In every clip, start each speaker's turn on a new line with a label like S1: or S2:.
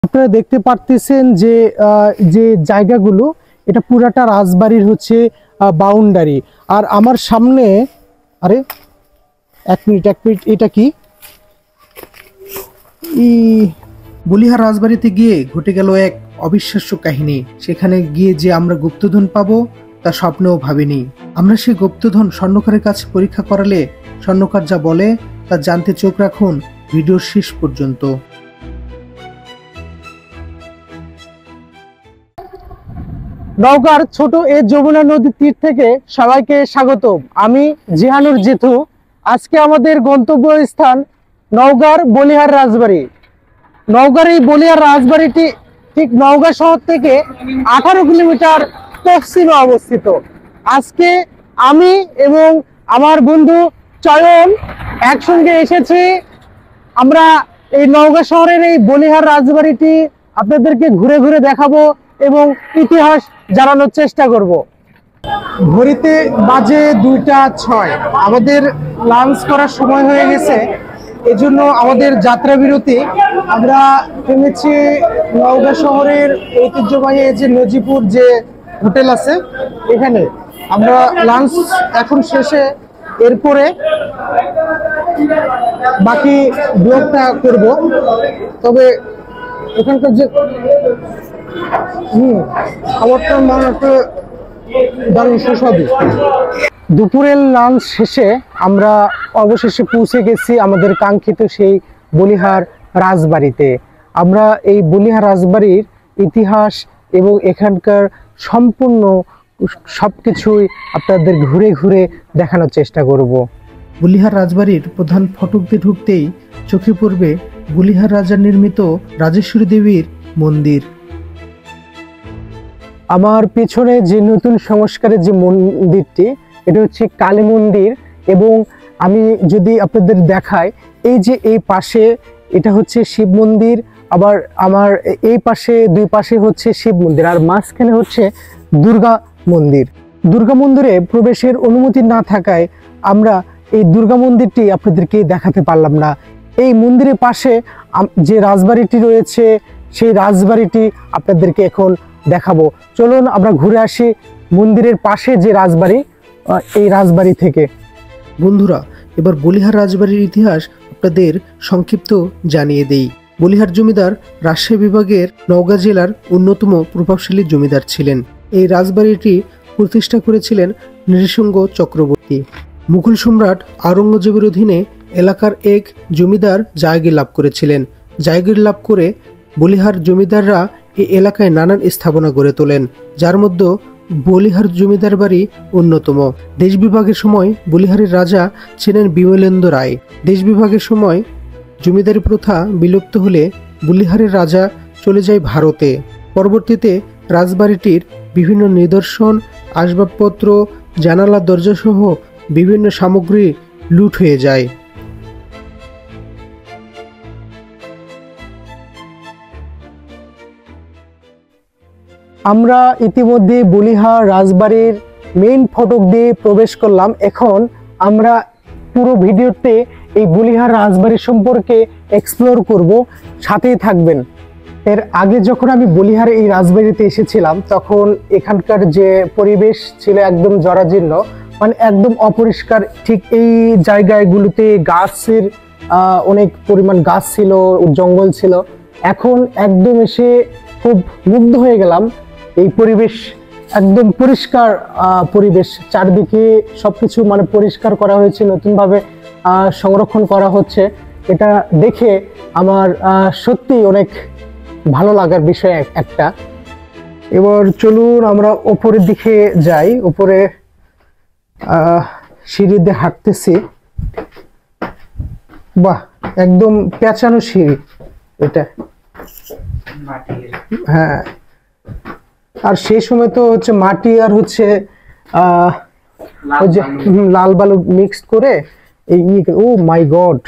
S1: আপনারা দেখতে পারতেছেন যে যে জায়গাগুলো এটা পুরাটা রাজবাড়ির হচ্ছে বাউন্ডারি। আর আমার সামনে আরে এক মিনিট এটা কি বলিহার রাজবাড়িতে গিয়ে ঘটে গেল এক অবিশ্বাস্য কাহিনী। সেখানে গিয়ে যে আমরা গুপ্তধন পাবো তা স্বপ্নেও ভাবিনি। আমরা সেই গুপ্তধন স্বর্ণকারের কাছে পরীক্ষা করালে স্বর্ণকার যা বলে তা জানতে চোখ রাখুন ভিডিওর শেষ পর্যন্ত। নওগাঁর ছোট এই যমুনা নদীর তীর থেকে সবাইকে স্বাগত। আমি জিহানুর জেঠু। আজকে আমাদের গন্তব্য স্থান নওগাঁর বলিহার রাজবাড়ি। নওগাঁর এই বলিহার রাজবাড়িটি ঠিক নওগাঁ শহর থেকে 18 কিলোমিটার পশ্চিমে অবস্থিত। আজকে আমি এবং আমার বন্ধু চয়ন একসঙ্গে এসেছি। আমরা এই নওগাঁ শহরের এই বলিহার রাজবাড়িটি আপনাদেরকে ঘুরে ঘুরে দেখাবো এবং ইতিহাস জানানোর চেষ্টা করব। ঘড়িতে বাজে 2টা 6। আমাদের লাঞ্চ করার সময় হয়ে গেছে, এজন্য আমাদের যাত্রা বিরতি। আমরা থেমেছি নওগাঁ শহরের ঐতিহ্যবাহী যে নজিপুর যে হোটেল আছে এখানে। আমরা লাঞ্চ এখন শেষে এরপরে বাকি ব্লগটা করব। তবে এখানকার যে খাবারটা মানে একটা দারুণ সুস্বাদু। দুপুরের লাঞ্চ শেষে আমরা অবশেষে পৌঁছে গেছি আমাদের কাঙ্ক্ষিত সেই বলিহার রাজবাড়িতে। আমরা এই বলিহার রাজবাড়ির ইতিহাস এবং এখানকার সম্পূর্ণ সবকিছুই আপনাদের ঘুরে ঘুরে দেখানোর চেষ্টা করব। বলিহার রাজবাড়ির প্রধান ফটক দিয়ে ঢুকতেই চোখে পড়বে বলিহার রাজার নির্মিত রাজেশ্বরী দেবীর মন্দির। আমার পেছনে যে নতুন সংস্কারের যে মন্দিরটি, এটা হচ্ছে কালী মন্দির। এবং আমি যদি আপনাদের দেখাই, এই যে এই পাশে এটা হচ্ছে শিব মন্দির, আবার আমার এই পাশে দুই পাশে হচ্ছে শিব মন্দির, আর মাঝখানে হচ্ছে দুর্গা মন্দির। দুর্গা মন্দিরে প্রবেশের অনুমতি না থাকায় আমরা এই দুর্গা মন্দিরটি আপনাদেরকে দেখাতে পারলাম না। এই মন্দিরের পাশে যে রাজবাড়িটি রয়েছে সেই রাজবাড়িটি আপনাদেরকে এখন দেখাবো। চলুন আমরা ঘুরে আসি মন্দিরের পাশে যে রাজবাড়ি, এই রাজবাড়ি থেকে। বন্ধুরা, এবার বলিহার রাজবাড়ির ইতিহাস আপনাদের সংক্ষিপ্ত জানিয়ে দেই। বলিহার জমিদার রাজশাহী বিভাগের নওগাঁ জেলার অন্যতম প্রভাবশালী জমিদার ছিলেন। এই রাজবাড়িটি প্রতিষ্ঠা করেছিলেন নৃসিংহ চক্রবর্তী। মুঘল সম্রাট আওরঙ্গজেবের অধীনে এলাকার এক জমিদার জায়গির লাভ করেছিলেন। জায়গির লাভ করে বলিহার জমিদাররা এই এলাকায় নানান স্থাপনা গড়ে তোলেন, যার মধ্যে বলিহার জমিদার বাড়ি অন্যতম। দেশ বিভাগের সময় বলিহারের রাজা ছিলেন বিমলেন্দ্র রায়। দেশ বিভাগের সময় জমিদারি প্রথা বিলুপ্ত হলে বলিহারের রাজা চলে যায় ভারতে। পরবর্তীতে রাজবাড়িটির বিভিন্ন নিদর্শন, আসবাবপত্র, জানালা দরজা সহ বিভিন্ন সামগ্রী লুট হয়ে যায়। আমরা ইতিমধ্যে বলিহার রাজবাড়ির মেইন ফটক দিয়ে প্রবেশ করলাম। এখন আমরা পুরো ভিডিওতে এই বলিহার রাজবাড়ি সম্পর্কে এক্সপ্লোর করব, সাথেই থাকবেন। এর আগে যখন আমি বলিহার এই রাজবাড়িতে এসেছিলাম তখন এখানকার যে পরিবেশ ছিল একদম জরাজীর্ণ, মানে একদম অপরিষ্কার। ঠিক এই জায়গাগুলোতে গাছের অনেক পরিমাণ গাছ ছিল, জঙ্গল ছিল। এখন একদম এসে খুব মুগ্ধ হয়ে গেলাম। এই পরিবেশ একদম পরিষ্কার পরিবেশ, চারদিকে সবকিছু মানে পরিষ্কার করা হয়েছে, নতুনভাবে সংরক্ষণ করা হচ্ছে। এটা দেখে আমার সত্যি অনেক ভালো লাগার বিষয় একটা। এবার চলুন আমরা উপরের দিকে যাই। উপরে সিঁড়ি দিয়ে হাঁটতেছি। বাহ, একদম পেঁচানো সিঁড়ি এটা। হ্যাঁ, আর সেই সময় তো হচ্ছে মাটি আর হচ্ছে লাল বালু মিক্সড করে এই। ও মাই গড,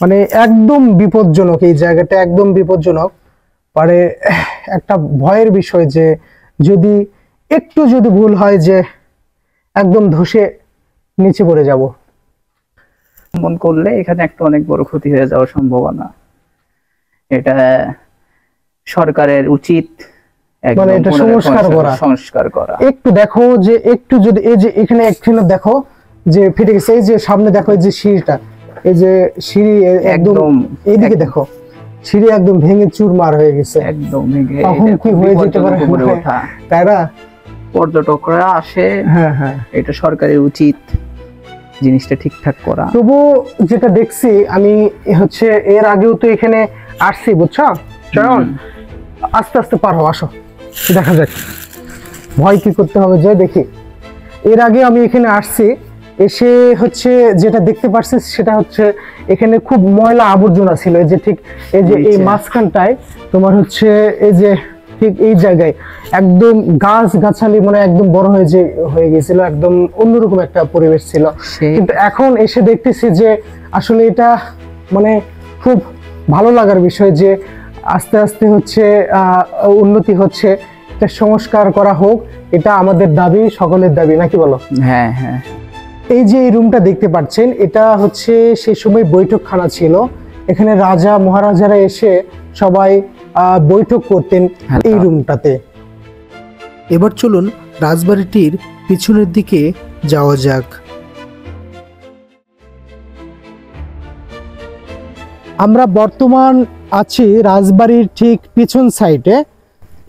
S1: মানে একদম বিপজ্জনক এই জায়গাটা, একদম বিপজ্জনক। মানে একটা ভয়ের বিষয় যে যদি একটু ভুল হয় যে একদম ধসে নিচে পড়ে যাব।
S2: মন করলে এখানে একটা অনেক বড় ক্ষতি হয়ে যাওয়ার সম্ভাবনা। এটা সরকারের উচিত
S1: মানে এটা
S2: সংস্কার করা।
S1: একটু দেখো যে একটু যদি এই যে এখানে একখানে দেখো যে ফেটে গেছে, এই যে সামনে দেখো এই যে সিঁড়িটা, এই যে সিঁড়ি একদম এইদিকে দেখো সিঁড়ি একদম ভেঙে চুরমার হয়ে গেছে,
S2: একদম ভেঙে
S1: তখন কি হয়ে যেতে পারে তাই না?
S2: পর্যটকরা আসে,
S1: হ্যাঁ হ্যাঁ,
S2: এটা সরকারের উচিত জিনিসটা ঠিকঠাক করা।
S1: তবু যেটা দেখছি আমি হচ্ছে এর আগেও তো এখানে আসছি, বুঝছো চয়ন? আস্তে আস্তে পার হও, আসো দেখা যাক, ভয় কি করতে হবে যে দেখি। এর আগে আমি এখানে আসছি, এসে হচ্ছে যেটা দেখতে পাচ্ছি সেটা হচ্ছে এখানে খুব ময়লা আবর্জনা ছিল, এই যে ঠিক এই যে এই মাঝখানটায় তোমার হচ্ছে এই যে ঠিক এই জায়গায় একদম গাছ গাছালি মানে একদম বড় হয়ে গেছিল, একদম অন্যরকম একটা পরিবেশ ছিল। কিন্তু এখন এসে দেখতেছি যে আসলে এটা মানে খুব ভালো লাগার বিষয় যে আস্তে আস্তে হচ্ছে উন্নতি হচ্ছে, এটা সংস্কার করা হোক, এটা আমাদের দাবি, সকলের দাবি, নাকি বলো?
S2: হ্যাঁ হ্যাঁ।
S1: এই যে এই রুমটা দেখতে পাচ্ছেন, এটা হচ্ছে সেই সময় বৈঠকখানা ছিল, এখানে রাজা মহারাজারা এসে সবাই বৈঠক করতেন এই রুমটাতে।
S3: এবার চলুন রাজবাড়িটির পিছনের দিকে যাওয়া যাক।
S1: আমরা বর্তমান আছি রাজবাড়ির ঠিক পিছন সাইডে।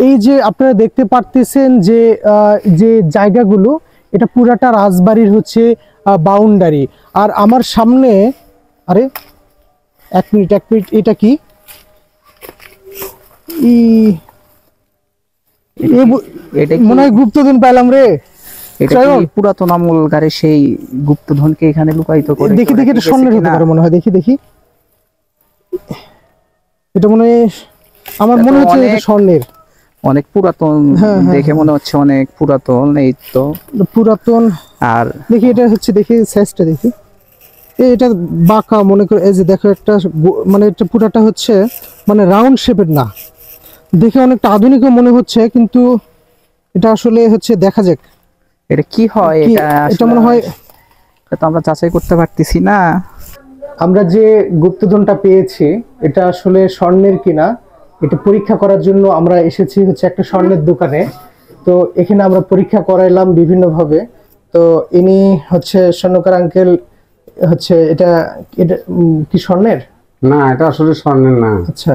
S1: এই যে আপনারা দেখতে পারতেছেন যে যে জায়গাগুলো, এটা পুরাটা রাজবাড়ির হচ্ছে বাউন্ডারি। আর আমার সামনে, আরে এক মিনিট এটা কি মনে হয় গুপ্তধন পাইলাম রে।
S2: এটা কি পুরাতন আমলকারের সেই গুপ্তধনকে এখানে লুকায়িত করে?
S1: দেখি এটা স্বর্ণের হতে পারে মনে হয়, দেখি এটা মনে হয়, আমার মনে হচ্ছে এটা স্বর্ণের,
S2: অনেক পুরাতন দেখে মনে হচ্ছে, অনেক পুরাতন। এই তো
S1: পুরাতন। আর দেখি এটা হচ্ছে, দেখি সাইজটা দেখি, এটা বাঁকা মনে করে, এই যে দেখো একটা মানে এটা পুরাটা হচ্ছে মানে রাউন্ড শেপের না, দেখে অনেকটা আধুনিকও মনে হচ্ছে, কিন্তু এটা আসলে হচ্ছে দেখা যাক
S2: এটা কি হয়।
S1: এটা মনে হয়,
S2: এটা তো আমরা যাচাই করতে পারতেছি না।
S1: আমরা যে গুপ্তধনটা পেয়েছি এটা আসলে স্বর্ণের কিনা এটা পরীক্ষা করার জন্য আমরা এসেছি হচ্ছে একটা স্বর্ণের দোকানে। তো এখানে আমরা পরীক্ষা করাইলাম বিভিন্ন ভাবে। তো ইনি হচ্ছে স্বর্ণকার আঙ্কেল, হচ্ছে এটা কি স্বর্ণের?
S4: না, এটা আসলে স্বর্ণের না।
S1: আচ্ছা,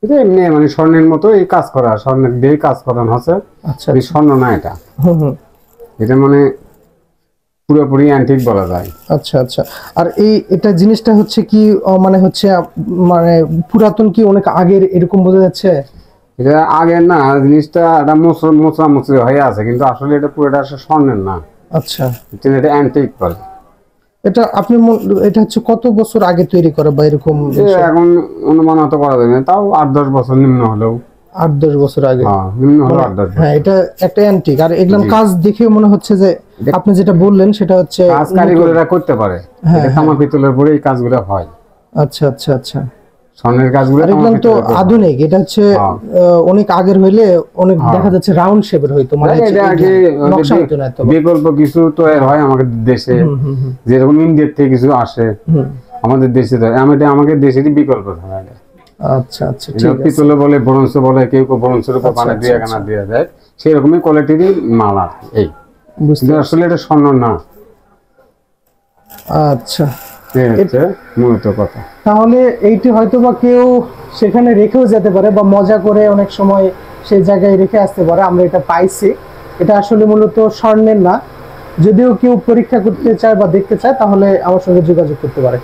S4: এটা এমনি মানে স্বর্ণের মতো এই কাজ করা, স্বর্ণের দিয়ে কাজ করানো হচ্ছে।
S1: আচ্ছা,
S4: স্বর্ণ না এটা। এটা মানে পুরোপুরি অ্যান্টিক বলা যায়।
S1: আচ্ছা আচ্ছা। আর এটা জিনিসটা হচ্ছে কি মানে হচ্ছে মানে পুরাতন কি অনেক আগের এরকম বোঝা যাচ্ছে?
S4: এটা আগের না, জিনিসটা এটা মোচড়া হয়ে আছে, কিন্তু আসলে এটা পুরোটা আসলে স্বর্ণের না।
S1: আচ্ছা,
S4: এটা অ্যান্টিক বলে।
S1: এটা আপনি এটা হচ্ছে কত বছর আগে তৈরি করা বা এরকম?
S4: এখন অনুমান হতে করা যাবে না, তাও 8-10 বছর নিম্ন হলেও।
S1: 8-10 বছর আগে
S4: নিম্ন হলো 8-10।
S1: হ্যাঁ, এটা একটা অ্যান্টিক। আর এগুলো কাজ দেখে মনে হচ্ছে যে আপনি যেটা বললেন সেটা হচ্ছে
S4: কাজ কারিগররা করতে পারে, এটা তামা পিতলের পরে এই কাজগুলো হয়।
S1: আচ্ছা আচ্ছা আচ্ছা।
S4: স্বর্ণের কাজগুলো
S1: একদম তো আধুনিক, এটা হচ্ছে অনেক আগের হইলে অনেক দেখা যাচ্ছে রাউন্ড শেপের হইতো, মানে
S4: এটা আগে
S1: নকশা হতো না। তো
S4: বিকল্প কিছু তৈরি হয় আমাদের দেশে, যেরকম ইন্ডিয়ার থেকে কিছু আসে আমাদের দেশে, আমাদের দেশেরই বিকল্প থাকে।
S1: আচ্ছা আচ্ছা, ঠিক আছে।
S4: পিতলে বলে, ব্রোঞ্জ বলে, কেউ ব্রোঞ্জের উপর বানা দিয়ে গানা দিয়ে দেয়, সেই রকমই কোয়ালিটিরই মাল আর এই, বুঝতে আসলে এটা স্বর্ণ না।
S1: আচ্ছা,
S4: এটা মূলত কথা।
S1: তাহলে এইটি হয়তো বা কেউ সেখানে রেখেও যেতে পারে বা মজা করে অনেক সময় সেই জায়গায় রেখে আসতে পারে। আমরা এটা পাইছি, এটা আসলে মূলত স্বর্ণের না। যদিও কেউ পরীক্ষা করতে চায় বা দেখতে চায় তাহলে আমার সঙ্গে যোগাযোগ করতে পারে।